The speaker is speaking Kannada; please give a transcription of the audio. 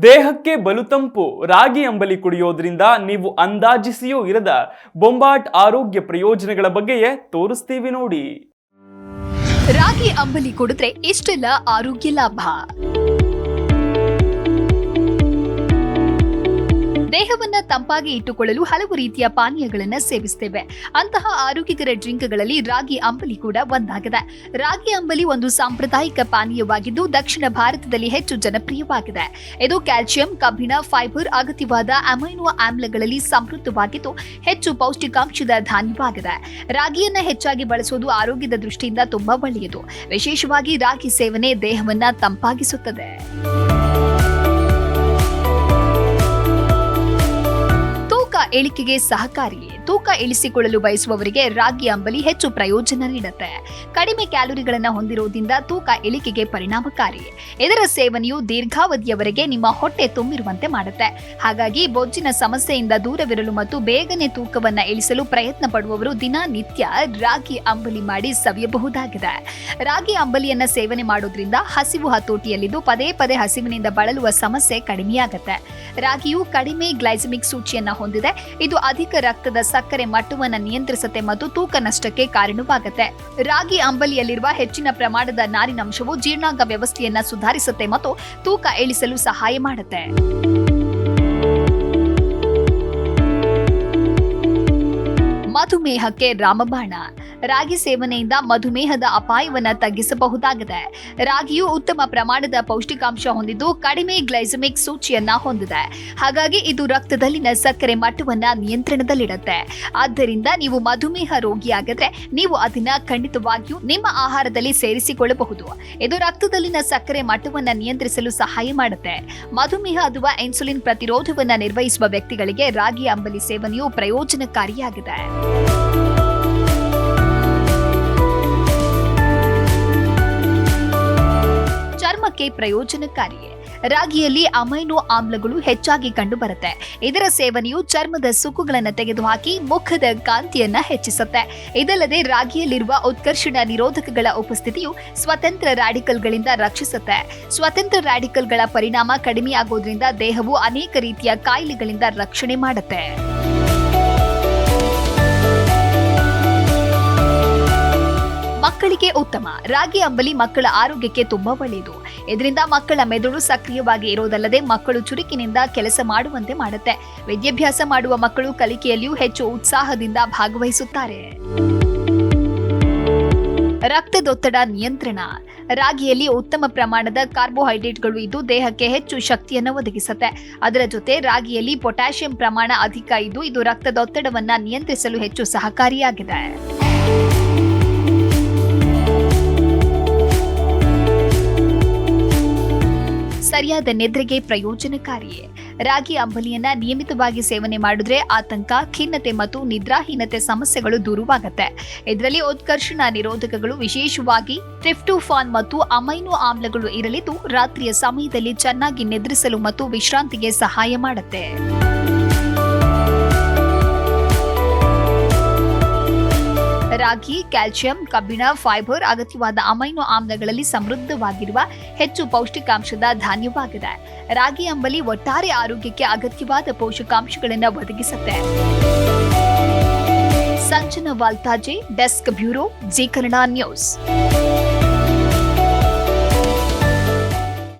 ದೇಹಕ್ಕೆ ಬಲು ತಂಪು ರಾಗಿ ಅಂಬಲಿ ಕುಡಿಯೋದ್ರಿಂದ ನೀವು ಅಂದಾಜಿಸಿಯೂ ಇರದ ಬೊಂಬಾಟ್ ಆರೋಗ್ಯ ಪ್ರಯೋಜನಗಳ ಬಗ್ಗೆಯೇ ತೋರಿಸ್ತೀವಿ ನೋಡಿ. ರಾಗಿ ಅಂಬಲಿ ಕುಡಿದ್ರೆ ಇಷ್ಟೆಲ್ಲ ಆರೋಗ್ಯ ಲಾಭ. ದೇಹವನ್ನ ತಂಪಾಗಿ ಇಟ್ಟುಕೊಳ್ಳಲು ಹಲವು ರೀತಿಯ ಪಾನೀಯಗಳನ್ನ ಸೇವಿಸುತ್ತೇವೆ. ಅಂತಹ ಆರೋಗ್ಯಕರ ಡ್ರಿಂಕ್ಗಳಲ್ಲಿ ರಾಗಿ ಅಂಬಲಿ ಕೂಡ ಒಂದಾಗಿದೆ. ರಾಗಿ ಅಂಬಲಿ ಒಂದು ಸಾಂಪ್ರದಾಯಿಕ ಪಾನೀಯವಾಗಿದ್ದು ದಕ್ಷಿಣ ಭಾರತದಲ್ಲಿ ಹೆಚ್ಚು ಜನಪ್ರಿಯವಾಗಿದೆ. ಇದು ಕ್ಯಾಲ್ಸಿಯಂ, ಕಬ್ಬಿಣ, ಫೈಬರ್, ಅಗತ್ಯವಾದ ಅಮೈನೋ ಆಮ್ಲಗಳಲ್ಲಿ ಸಮೃದ್ಧವಾಗಿದ್ದು ಹೆಚ್ಚು ಪೌಷ್ಟಿಕಾಂಶದ ಧಾನ್ಯವಾಗಿದೆ. ರಾಗಿಯನ್ನ ಹೆಚ್ಚಾಗಿ ಬಳಸುವುದು ಆರೋಗ್ಯದ ದೃಷ್ಟಿಯಿಂದ ತುಂಬಾ ಒಳ್ಳೆಯದು. ವಿಶೇಷವಾಗಿ ರಾಗಿ ಸೇವನೆ ದೇಹವನ್ನ ತಂಪಾಗಿಸುತ್ತದೆ. ಇಳಿಕೆಗೆ ಸಹಕಾರಿ. ತೂಕ ಇಳಿಸಿಕೊಳ್ಳಲು ಬಯಸುವವರಿಗೆ ರಾಗಿ ಅಂಬಲಿ ಹೆಚ್ಚು ಪ್ರಯೋಜನ ನೀಡುತ್ತೆ. ಕಡಿಮೆ ಕ್ಯಾಲೋರಿಗಳನ್ನು ಹೊಂದಿರುವುದರಿಂದ ತೂಕ ಇಳಿಕೆಗೆ ಪರಿಣಾಮಕಾರಿ. ಇದರ ಸೇವನೆಯು ದೀರ್ಘಾವಧಿಯವರೆಗೆ ನಿಮ್ಮ ಹೊಟ್ಟೆ ತುಂಬಿರುವಂತೆ ಮಾಡುತ್ತೆ. ಹಾಗಾಗಿ ಬೊಜ್ಜಿನ ಸಮಸ್ಯೆಯಿಂದ ದೂರವಿರಲು ಮತ್ತು ಬೇಗನೆ ತೂಕವನ್ನ ಇಳಿಸಲು ಪ್ರಯತ್ನ ಪಡುವವರು ದಿನನಿತ್ಯ ರಾಗಿ ಅಂಬಲಿ ಮಾಡಿ ಸವಿಯಬಹುದಾಗಿದೆ. ರಾಗಿ ಅಂಬಲಿಯನ್ನ ಸೇವನೆ ಮಾಡೋದ್ರಿಂದ ಹಸಿವು ಹತೋಟಿಯಲ್ಲಿದ್ದು ಪದೇ ಪದೇ ಹಸಿವಿನಿಂದ ಬಳಲುವ ಸಮಸ್ಯೆ ಕಡಿಮೆಯಾಗುತ್ತೆ. ರಾಗಿಯು ಕಡಿಮೆ ಗ್ಲೈಸೆಮಿಕ್ ಸೂಚಿಯನ್ನ ಹೊಂದಿದೆ. ಇದು ಅಧಿಕ ರಕ್ತದ ಸಕ್ಕರೆ ಮಟ್ಟವನ್ನು ನಿಯಂತ್ರಿಸುತ್ತೆ ಮತ್ತು ತೂಕ ನಷ್ಟಕ್ಕೆ ಕಾರಣವಾಗುತ್ತೆ. ರಾಗಿ ಅಂಬಲಿಯಲ್ಲಿರುವ ಹೆಚ್ಚಿನ ಪ್ರಮಾಣದ ನಾರಿನಂಶವು ಜೀರ್ಣಾಂಗ ವ್ಯವಸ್ಥೆಯನ್ನ ಸುಧಾರಿಸುತ್ತೆ ಮತ್ತು ತೂಕ ಇಳಿಸಲು ಸಹಾಯ ಮಾಡುತ್ತೆ. ಮಧುಮೇಹಕ್ಕೆ ರಾಮಬಾಣ. ರಾಗಿ ಸೇವನೆಯಿಂದ ಮಧುಮೇಹದ ಅಪಾಯವನ್ನ ತಗ್ಗಿಸಬಹುದಾಗಿದೆ. ರಾಗಿಯು ಉತ್ತಮ ಪ್ರಮಾಣದ ಪೌಷ್ಟಿಕಾಂಶ ಹೊಂದಿದ್ದು ಕಡಿಮೆ ಗ್ಲೈಸೆಮಿಕ್ ಸೂಚಿಯನ್ನ ಹೊಂದಿದೆ. ಹಾಗಾಗಿ ಇದು ರಕ್ತದಲ್ಲಿನ ಸಕ್ಕರೆ ಮಟ್ಟವನ್ನ ನಿಯಂತ್ರಣದಲ್ಲಿಡುತ್ತೆ. ಆದ್ದರಿಂದ ನೀವು ಮಧುಮೇಹ ರೋಗಿಯಾಗಿದ್ರೆ ನೀವು ಅದನ್ನ ಖಂಡಿತವಾಗಿಯೂ ನಿಮ್ಮ ಆಹಾರದಲ್ಲಿ ಸೇರಿಸಿಕೊಳ್ಳಬಹುದು. ಇದು ರಕ್ತದಲ್ಲಿನ ಸಕ್ಕರೆ ಮಟ್ಟವನ್ನ ನಿಯಂತ್ರಿಸಲು ಸಹಾಯ ಮಾಡುತ್ತೆ. ಮಧುಮೇಹ ಅಥವಾ ಇನ್ಸುಲಿನ್ ಪ್ರತಿರೋಧವನ್ನ ನಿರ್ವಹಿಸುವ ವ್ಯಕ್ತಿಗಳಿಗೆ ರಾಗಿ ಅಂಬಲಿ ಸೇವನೆಯು ಪ್ರಯೋಜನಕಾರಿಯಾಗಿದೆ. ಚರ್ಮಕ್ಕೆ ಪ್ರಯೋಜನಕಾರಿ. ರಾಗಿಯಲ್ಲಿ ಅಮೈನೋ ಆಮ್ಲಗಳು ಹೆಚ್ಚಾಗಿ ಕಂಡುಬರುತ್ತೆ. ಇದರ ಸೇವನೆಯು ಚರ್ಮದ ಸುಕ್ಕುಗಳನ್ನು ತೆಗೆದುಹಾಕಿ ಮುಖದ ಕಾಂತಿಯನ್ನ ಹೆಚ್ಚಿಸುತ್ತೆ. ಇದಲ್ಲದೆ ರಾಗಿಯಲ್ಲಿರುವ ಉತ್ಕರ್ಷಣ ನಿರೋಧಕಗಳ ಉಪಸ್ಥಿತಿಯು ಸ್ವತಂತ್ರ ರಾಡಿಕಲ್ಗಳಿಂದ ರಕ್ಷಿಸುತ್ತೆ. ಸ್ವತಂತ್ರ ರಾಡಿಕಲ್ಗಳ ಪರಿಣಾಮ ಕಡಿಮೆಯಾಗೋದ್ರಿಂದ ದೇಹವು ಅನೇಕ ರೀತಿಯ ಕಾಯಿಲೆಗಳಿಂದ ರಕ್ಷಣೆ ಮಾಡುತ್ತೆ. ಮಕ್ಕಳಿಗೆ ಉತ್ತಮ. ರಾಗಿ ಅಂಬಲಿ ಮಕ್ಕಳ ಆರೋಗ್ಯಕ್ಕೆ ತುಂಬಾ ಒಳ್ಳೆಯದು. ಇದರಿಂದ ಮಕ್ಕಳ ಮೆದುಳು ಸಕ್ರಿಯವಾಗಿ ಇರೋದಲ್ಲದೆ ಮಕ್ಕಳು ಚುರುಕಿನಿಂದ ಕೆಲಸ ಮಾಡುವಂತೆ ಮಾಡುತ್ತೆ. ವಿದ್ಯಾಭ್ಯಾಸ ಮಾಡುವ ಮಕ್ಕಳು ಕಲಿಕೆಯಲ್ಲಿಯೂ ಹೆಚ್ಚು ಉತ್ಸಾಹದಿಂದ ಭಾಗವಹಿಸುತ್ತಾರೆ. ರಕ್ತದೊತ್ತಡ ನಿಯಂತ್ರಣ. ರಾಗಿಯಲ್ಲಿ ಉತ್ತಮ ಪ್ರಮಾಣದ ಕಾರ್ಬೋಹೈಡ್ರೇಟ್ಗಳು ಇದ್ದು ದೇಹಕ್ಕೆ ಹೆಚ್ಚು ಶಕ್ತಿಯನ್ನು ಒದಗಿಸುತ್ತೆ. ಅದರ ಜೊತೆ ರಾಗಿಯಲ್ಲಿ ಪೊಟ್ಯಾಷಿಯಂ ಪ್ರಮಾಣ ಅಧಿಕ ಇದ್ದು ಇದು ರಕ್ತದೊತ್ತಡವನ್ನ ನಿಯಂತ್ರಿಸಲು ಹೆಚ್ಚು ಸಹಕಾರಿಯಾಗಿದೆ. ಸರಿಯಾದ ನಿದ್ರೆಗೆ ಪ್ರಯೋಜನಕಾರಿ. ರಾಗಿ ಅಂಬಲಿಯನ್ನ ನಿಯಮಿತವಾಗಿ ಸೇವನೆ ಮಾಡಿದ್ರೆ ಆತಂಕ, ಖಿನ್ನತೆ ಮತ್ತು ನಿದ್ರಾಹೀನತೆ ಸಮಸ್ಯೆಗಳು ದೂರವಾಗುತ್ತೆ. ಇದರಲ್ಲಿ ಉತ್ಕರ್ಷಣ ನಿರೋಧಕಗಳು ವಿಶೇಷವಾಗಿ ಟ್ರಿಪ್ಟೋಫಾನ್ ಮತ್ತು ಅಮೈನೋ ಆಮ್ಲಗಳು ಇರಲಿದ್ದು ರಾತ್ರಿಯ ಸಮಯದಲ್ಲಿ ಚೆನ್ನಾಗಿ ನಿದ್ರಿಸಲು ಮತ್ತು ವಿಶ್ರಾಂತಿಗೆ ಸಹಾಯ ಮಾಡುತ್ತೆ. ರಾಗಿ ಕ್ಯಾಲ್ಸಿಯಂ, ಕಬ್ಬಿಣ, ಫೈಬರ್, ಅಗತ್ಯವಾದ ಅಮೈನೋ ಆಮ್ಲಗಳಲ್ಲಿ ಸಮೃದ್ಧವಾಗಿರುವ ಹೆಚ್ಚು ಪೌಷ್ಟಿಕಾಂಶದ ಧಾನ್ಯವಾಗಿದೆ. ರಾಗಿ ಅಂಬಲಿ ಒಟ್ಟಾರೆ ಆರೋಗ್ಯಕ್ಕೆ ಅಗತ್ಯವಾದ ಪೋಷಕಾಂಶಗಳನ್ನು ಒದಗಿಸುತ್ತೆ. Sanjana Valtaje, desk bureau, Zee Kannada news.